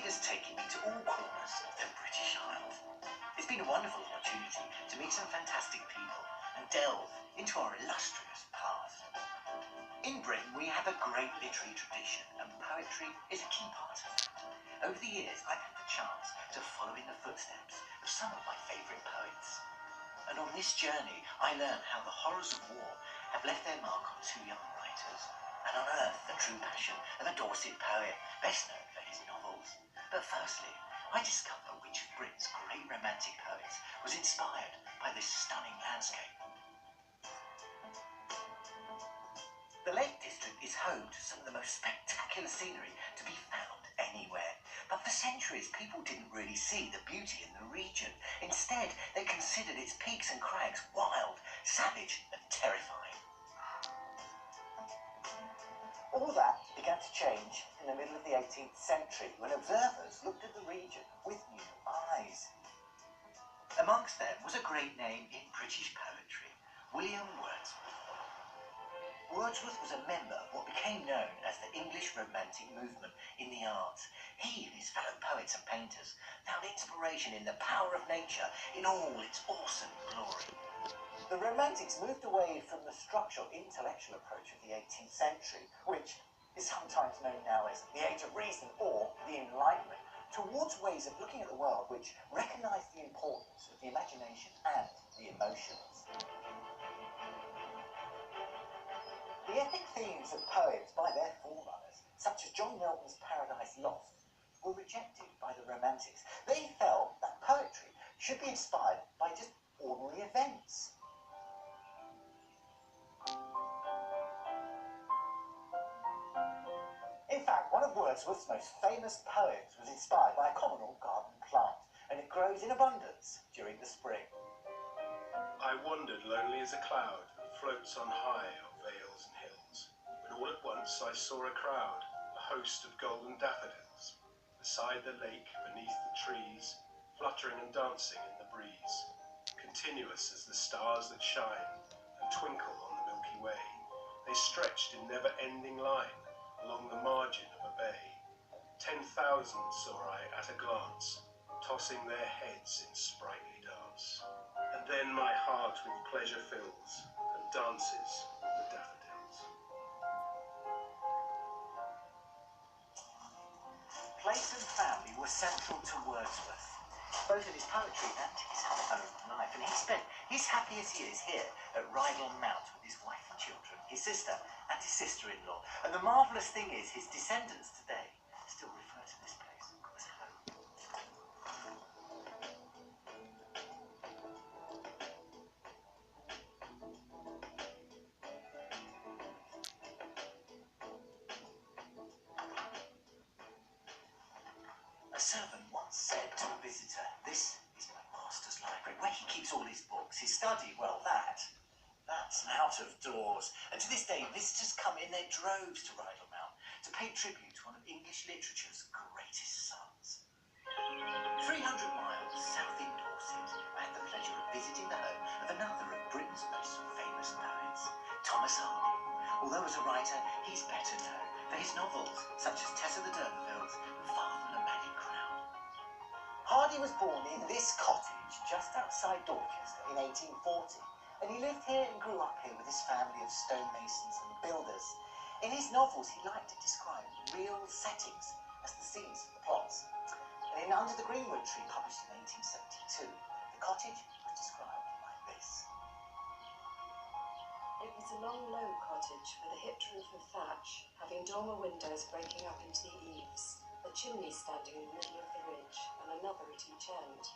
has taken me to all corners of the British Isles. It's been a wonderful opportunity to meet some fantastic people and delve into our illustrious past. In Britain, we have a great literary tradition, and poetry is a key part of that. Over the years, I've had the chance to follow in the footsteps of some of my favourite poets. And on this journey, I learned how the horrors of war have left their mark on two young writers, and unearthed the true passion of a Dorset poet, best known for his novels. But firstly, I discovered which of Britain's great romantic poets was inspired by this stunning landscape. The Lake District is home to some of the most spectacular scenery to be found anywhere. But for centuries, people didn't really see the beauty in the region. Instead, they considered its peaks and crags wild, savage, and terrifying. All that began to change in the middle of the 18th century when observers looked at the region with new eyes. Amongst them was a great name in British poetry, William Wordsworth. Wordsworth was a member of what became known as the English Romantic movement in the arts. He and his fellow poets and painters found inspiration in the power of nature in all its awesome glory. The Romantics moved away from the structural intellectual approach of the 18th century, which is sometimes known now as the Age of Reason or the Enlightenment, towards ways of looking at the world which recognise the importance of the imagination and the emotions. The epic themes of poems by their forerunners, such as John Milton's Paradise Lost, were rejected by the Romantics. They felt that poetry should be inspired by just ordinary events. In fact, one of Wordsworth's most famous poems was inspired by a common or garden plant, and it grows in abundance during the spring. I wandered lonely as a cloud that floats on high of vales and hills, when all at once I saw a crowd, a host of golden daffodils, beside the lake, beneath the trees, fluttering and dancing in the breeze, continuous as the stars that shine and twinkle on the Milky Way. They stretched in never-ending line along the margin of a bay. 10,000 saw I at a glance, tossing their heads in sprightly dance. And then my heart with pleasure fills, and dances with the daffodils. Place and family were central to Wordsworth, both in his poetry and his own life, and he spent his happiest years here at Rydal Mount with his wife and children, his sister and his sister-in-law. And the marvellous thing is, his descendants today still refer to this place as home. A servant once said to a visitor, "This is my master's library, where he keeps all his books. His study, well, that's out of doors." And to this day, visitors come in their droves to Rydal Mount to pay tribute to one of English literature's greatest sons. 300 miles south in Dorset, I had the pleasure of visiting the home of another of Britain's most famous poets, Thomas Hardy. Although as a writer, he's better known for his novels, such as Tess of the D'Urbervilles and Father and the Magic Crown. Hardy was born in this cottage just outside Dorchester in 1840, and he lived here and grew up here with his family of stonemasons and builders. In his novels, he liked to describe real settings as the scenes of the plots. And in Under the Greenwood Tree, published in 1872, the cottage was described like this. It was a long, low cottage with a hipped roof of thatch, having dormer windows breaking up into the eaves, a chimney standing in the middle of the ridge, and another at each end.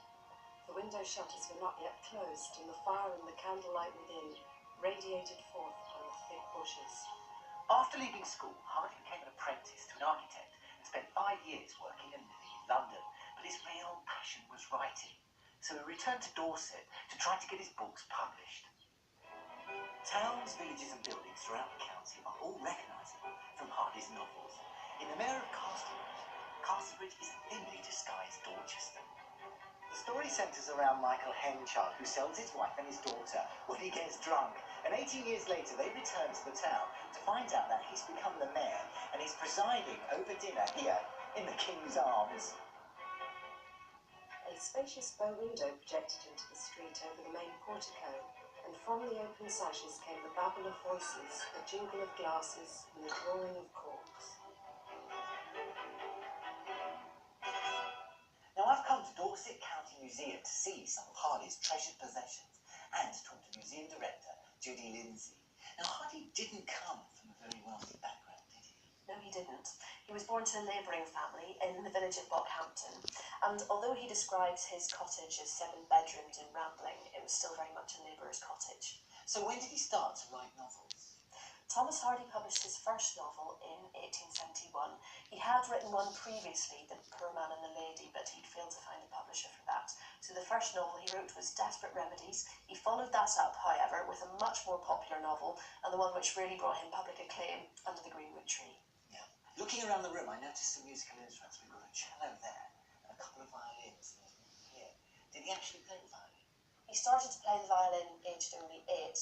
The window shutters were not yet closed, and the fire and the candlelight within radiated forth upon the thick bushes. After leaving school, Hardy became an apprentice to an architect and spent 5 years working and living in London, but his real passion was writing, so he returned to Dorset to try to get his books published. Towns, villages and buildings throughout the county are all recognisable from Hardy's novels. In The Mayor of Castlebridge, Castlebridge is a thinly disguised Dorchester. The story centres around Michael Henchard, who sells his wife and his daughter when he gets drunk, and 18 years later they return to the town to find out that he's become the mayor and is presiding over dinner here in the king's arms. A spacious bow window projected into the street over the main portico, and from the open sashes came the babble of voices, the jingle of glasses, and the drawing of corks. Now, I've come to Dorset County Museum to see some of Hardy's treasured possessions and to talk to museum director Judy Lindsay. Now, Hardy didn't come from a very wealthy background, did he? No, he didn't. He was born to a labouring family in the village of Bockhampton, and although he describes his cottage as 7-bedroomed and rambling, it was still very much a labourer's cottage. So when did he start to write novels? Thomas Hardy published his first novel in 1871. He had written one previously, The Poor Man and the Lady, but he'd failed to find a publisher for that. So the first novel he wrote was Desperate Remedies. He followed that up, however, with a much more popular novel, and the one which really brought him public acclaim, Under the Greenwood Tree. Yeah. Looking around the room, I noticed some musical instruments. We've got a cello there and a couple of violins here. Did he actually play the violin? He started to play the violin aged only 8.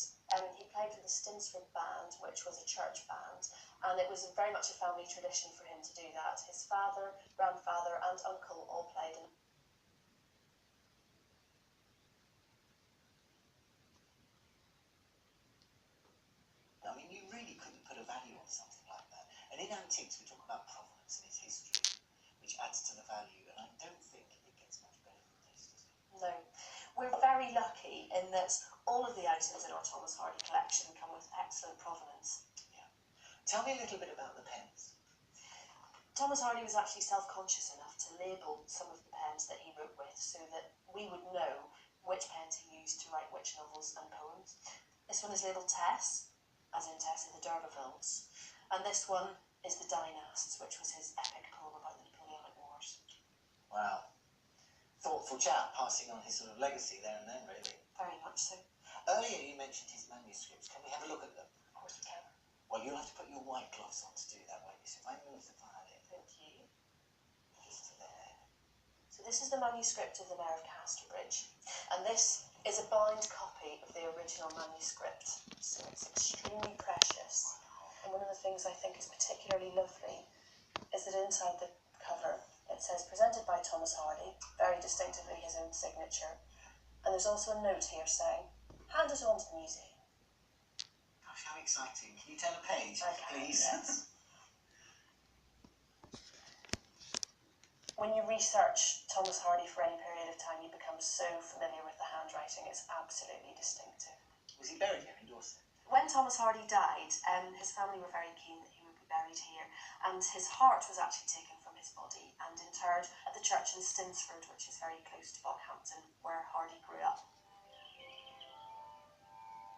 He played with the Stinsford Band, which was a church band, and it was very much a family tradition for him to do that. His father, grandfather and uncle all played in. I mean, you really couldn't put a value on something like that. And in antiques, we talk about provenance and its history, which adds to the value, and I don't think it gets much better than this, does it? No. We're very lucky in that all of the items in our Thomas Hardy collection come with excellent provenance. Yeah. Tell me a little bit about the pens. Thomas Hardy was actually self-conscious enough to label some of the pens that he wrote with so that we would know which pens he used to write which novels and poems. This one is labelled Tess, as in Tess of the D'Urbervilles, and this one is the Dynasts, which was his epic poem about the Napoleonic Wars. Wow. Thoughtful chap, passing on his sort of legacy there and then, really. Very much so. Earlier you mentioned his manuscripts. Can we have a look at them? Of course we can. Well, you'll have to put your white gloves on to do that, won't you? So if I move the violin. Thank you. Just to there. So this is the manuscript of the Mayor of Casterbridge, and this is a bound copy of the original manuscript, so it's extremely precious. And one of the things I think is particularly lovely is that inside the cover it says presented by Thomas Hardy, very distinctively his own signature, and there's also a note here saying, hand it on to the museum. Gosh, how exciting. Can you turn a page, please? Yes. When you research Thomas Hardy for any period of time, you become so familiar with the handwriting, it's absolutely distinctive. Was he buried here in Dorset? When Thomas Hardy died, his family were very keen that he would be buried here, and his heart was actually taken from his body and interred at the church in Stinsford, which is very close to Bockhampton, where Hardy grew up.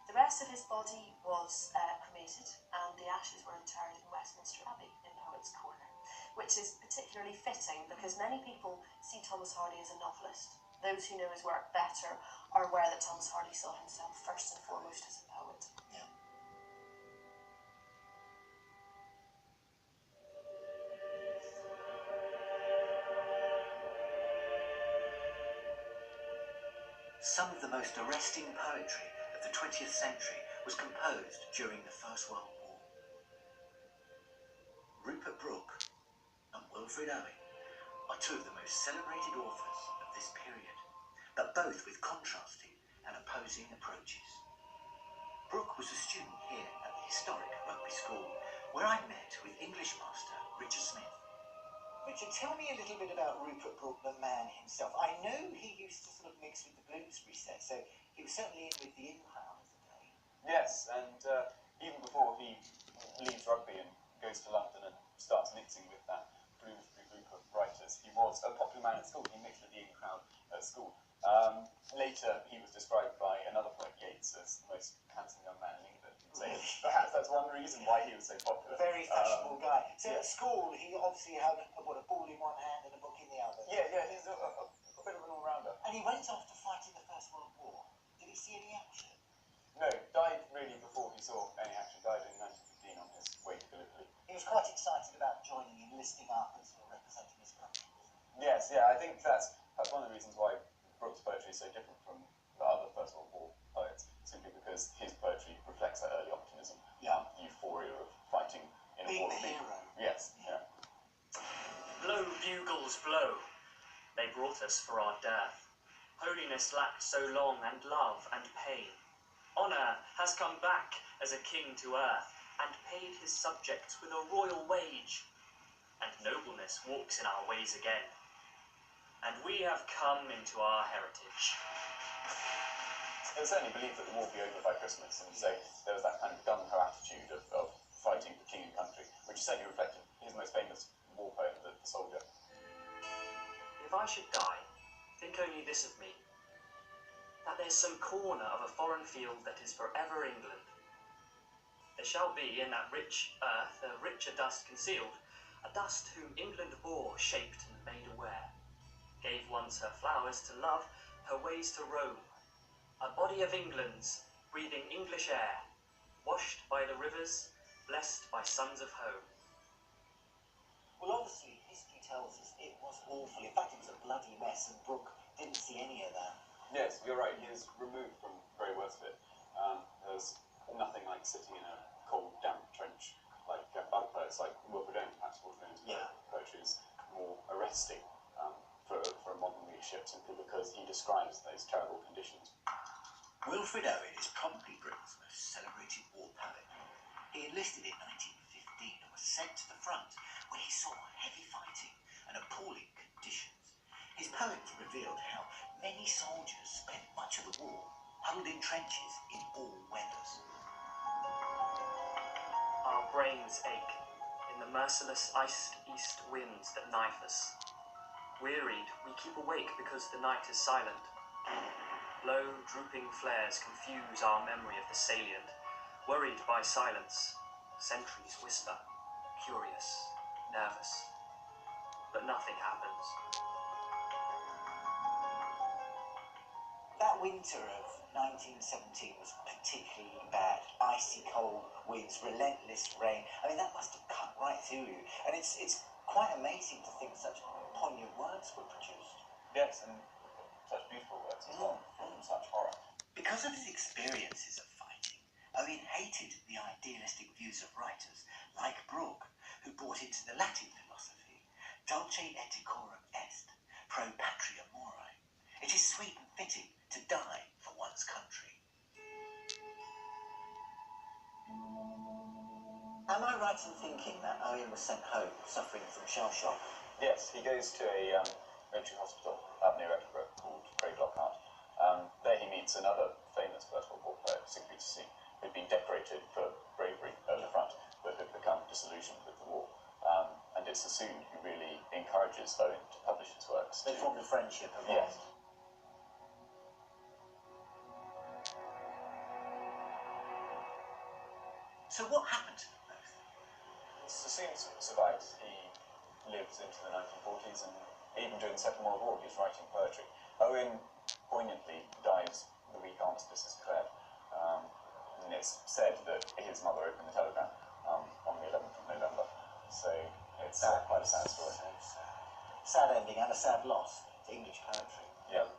The rest of his body was cremated, and the ashes were interred in Westminster Abbey in Poets' Corner, which is particularly fitting because many people see Thomas Hardy as a novelist. Those who know his work better are aware that Thomas Hardy saw himself first and foremost as a poet. Yeah. Some of the most arresting poetry of the 20th century was composed during the First World War. Rupert Brooke and Wilfred Owen are two of the most celebrated authors of this period, but both with contrasting and opposing approaches. Brooke was a student here at the historic Rugby School, where I met with English master Richard Smith. Richard, tell me a little bit about Rupert Brooke, the man himself. I know he used to sort of mix with the Bloomsbury set, so he was certainly in with the in crowd of the day. Yes, and even before he leaves rugby and goes to London and starts mixing with that Bloomsbury group of writers, he was a popular man at school. He mixed with the in crowd at school. Later, he was described by another poet, Yeats, as the most handsome young man in England. So perhaps that's one reason why he was so popular. Very fashionable guy. So at school, he obviously had a ball in one hand and a book in the other. Yeah, he's a bit of an all-rounder. And he went off to fight in the First World War. Did he see any action? No, died really before he saw any action. Died in 1915 on his way to Gallipoli. He was quite excited about joining, enlisting up and sort of representing his country. Yes, yeah, I think that's one of the reasons why Brooke's poetry is so different from the other First World War poets, simply because his poetry reflects that early optimism, euphoria of fighting in a Being war. the hero. Yes, yeah. Blow, bugles, blow. They brought us for our death. Holiness lacked so long, and love and pain. Honour has come back as a king to earth, and paid his subjects with a royal wage. And nobleness walks in our ways again. And we have come into our heritage. They certainly believed that the war would be over by Christmas, and so there was that kind of gung-ho attitude of fighting for king and country, which certainly reflected his most famous war poem, The Soldier. If I should die, think only this of me, that there's some corner of a foreign field that is forever England. There shall be in that rich earth a richer dust concealed, a dust whom England bore, shaped and made aware, gave once her flowers to love, her ways to roam, a body of England's, breathing English air, washed by the rivers, blessed by sons of home. Well, obviously, history tells us it was awful. In fact, it was a bloody mess, and Brooke didn't see any of that. Yes, you're right, he is removed from the very worst of it. There's nothing like sitting in a cold, damp trench, like other poets, like Wilfred Owen, perhaps Wilfred Owen's poetry is more arresting for a modern readership, simply because he describes those terrible conditions. Wilfred Owen is probably Britain's most celebrated war poet. He enlisted in 1915 and was sent to the front, where he saw heavy fighting and appalling conditions. His poems revealed how many soldiers spent much of the war huddled in trenches in all weathers. Our brains ache in the merciless iced east winds that knife us. Wearied, we keep awake because the night is silent. Low, drooping flares confuse our memory of the salient. Worried by silence, sentries whisper, curious, nervous. But nothing happens. That winter of 1917 was particularly bad. Icy cold winds, relentless rain. I mean, that must have cut right through you. And it's quite amazing to think such poignant words were produced. Yes, and such beautiful words as well, from such horror. Because of his experiences of fighting, Owen hated the idealistic views of writers like Brooke, who bought into the Latin philosophy, dulce et decorum est, pro patria more. It is sweet and fitting to die for one's country. Am I right in thinking that Owen was sent home suffering from shell shock? Yes, he goes to a military hospital up near Edinburgh called Craig Lockhart. There he meets another famous First World War poet, Siegfried Sassoon, who'd been decorated for bravery at the front, but had become disillusioned with the war. And it's Sassoon who really encourages Owen to publish his works. They formed a friendship of Yes. So what happened to them both? Sassoon survives. He lives into the 1940s, and even during the Second World War, he's writing poetry. Owen poignantly dies the week armistice is declared. And it's said that his mother opened the telegram on the 11th of November. So it's quite a sad story. Sad ending and a sad loss to English poetry. Yeah.